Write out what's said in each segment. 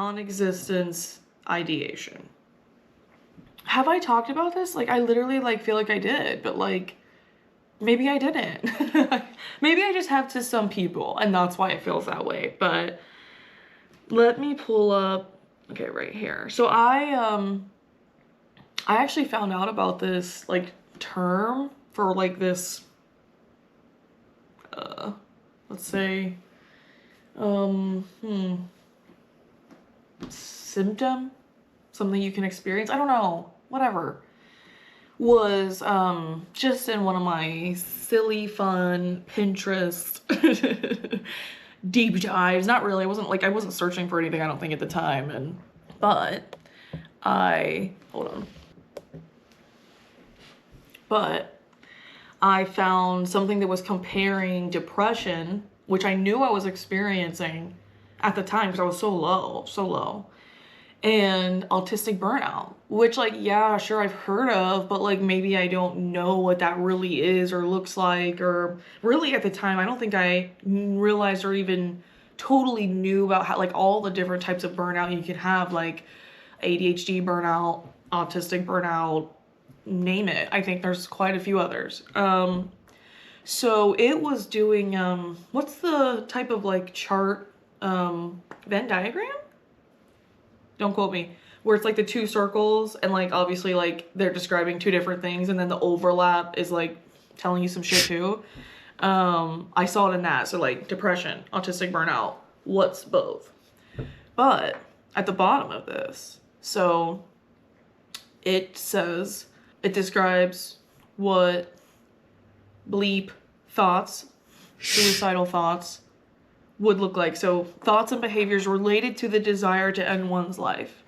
Non-existence ideation. Have I talked about this? Like, I literally like feel like I did, but like maybe I didn't. Maybe I just have to some people and that's why it feels that way. But let me pull up, okay, right here. So I actually found out about this like term for like this let's say symptom, something you can experience, I don't know, whatever, was just in one of my silly fun Pinterest deep dives. Not really, I wasn't searching for anything, I don't think, at the time, but I found something that was comparing depression, which I knew I was experiencing at the time because I was so low, and autistic burnout, which, like, yeah, sure, I've heard of, but like maybe I don't know what that really is or looks like, or really at the time I don't think I realized or even totally knew about how, like, all the different types of burnout you can have, like ADHD burnout, autistic burnout, name it. I think there's quite a few others. So it was doing what's the type of like chart, Venn diagram? Don't quote me. Where it's like the two circles and like obviously like they're describing two different things and then the overlap is like telling you some shit too. I saw it in that. So like depression, autistic burnout, what's both? But at the bottom of this, so it says, it describes what bleep thoughts, suicidal thoughts, would look like. So thoughts and behaviors related to the desire to end one's life.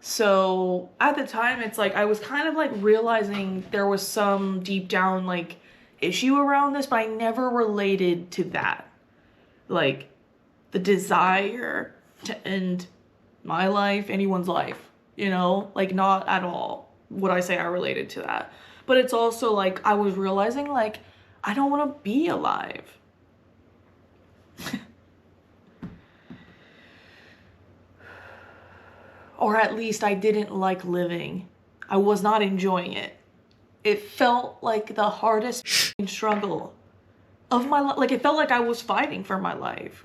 So at the time, it's like I was kind of like realizing there was some deep down like issue around this, but I never related to that. Like the desire to end my life, anyone's life, you know, like not at all would I say I related to that. But it's also like I was realizing like I don't want to be alive. Or at least I didn't like living. I was not enjoying it. It felt like the hardest struggle of my life. Like it felt like I was fighting for my life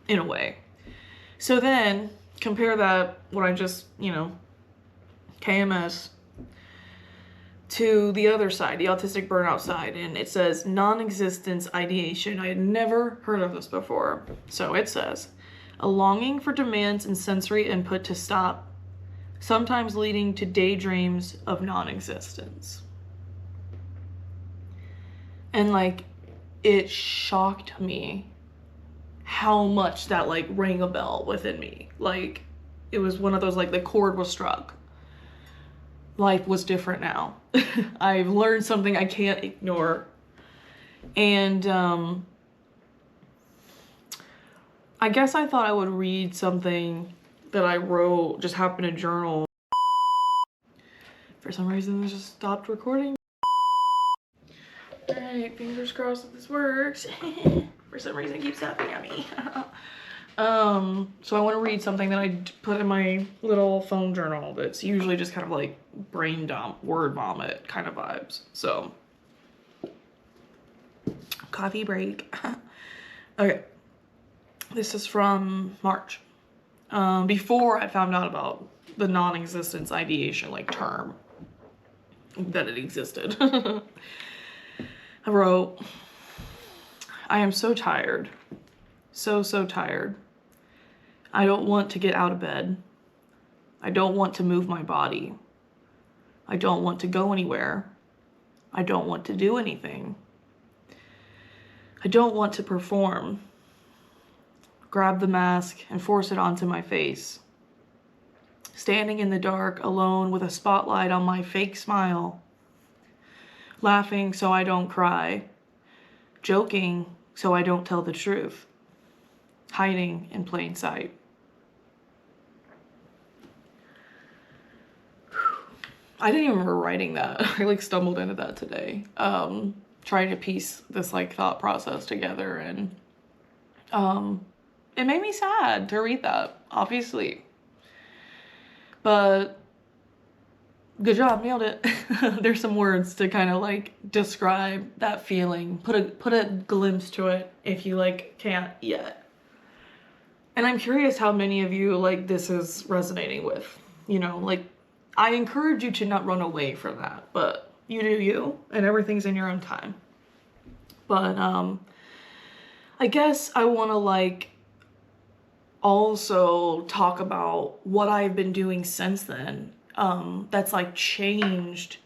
in a way. So then compare that, what I just, you know, KMS, to the other side, the autistic burnout side, and it says non-existence ideation. I had never heard of this before. So it says, a longing for demands and sensory input to stop, sometimes leading to daydreams of non-existence. And like, it shocked me how much that like rang a bell within me. Like, it was one of those, like the chord was struck. Life was different now. I've learned something I can't ignore. And I guess I thought I would read something that I wrote, just happened to journal. For some reason, it just stopped recording. All right, fingers crossed that this works. For some reason, it keeps tapping at me. So I want to read something that I put in my little phone journal that's usually just kind of like brain dump, word vomit kind of vibes. So, coffee break. Okay, this is from March. Before I found out about the non-existence ideation, like term, that it existed. I wrote, I am so tired. So tired. I don't want to get out of bed. I don't want to move my body. I don't want to go anywhere. I don't want to do anything. I don't want to perform. Grab the mask and force it onto my face. Standing in the dark alone with a spotlight on my fake smile. Laughing so I don't cry. Joking so I don't tell the truth. Hiding in plain sight. I didn't even remember writing that. I like stumbled into that today. Trying to piece this like thought process together, and it made me sad to read that, obviously. But good job, nailed it. There's some words to kind of like describe that feeling. Put a glimpse to it if you like can't yet. And I'm curious how many of you like this is resonating with. You know, like I encourage you to not run away from that, but you do you, and everything's in your own time. But I guess I want to like also talk about what I've been doing since then that's like changed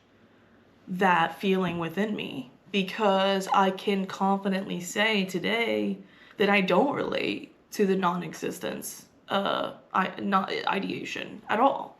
that feeling within me, because I can confidently say today that I don't relate to the non-existence not ideation at all.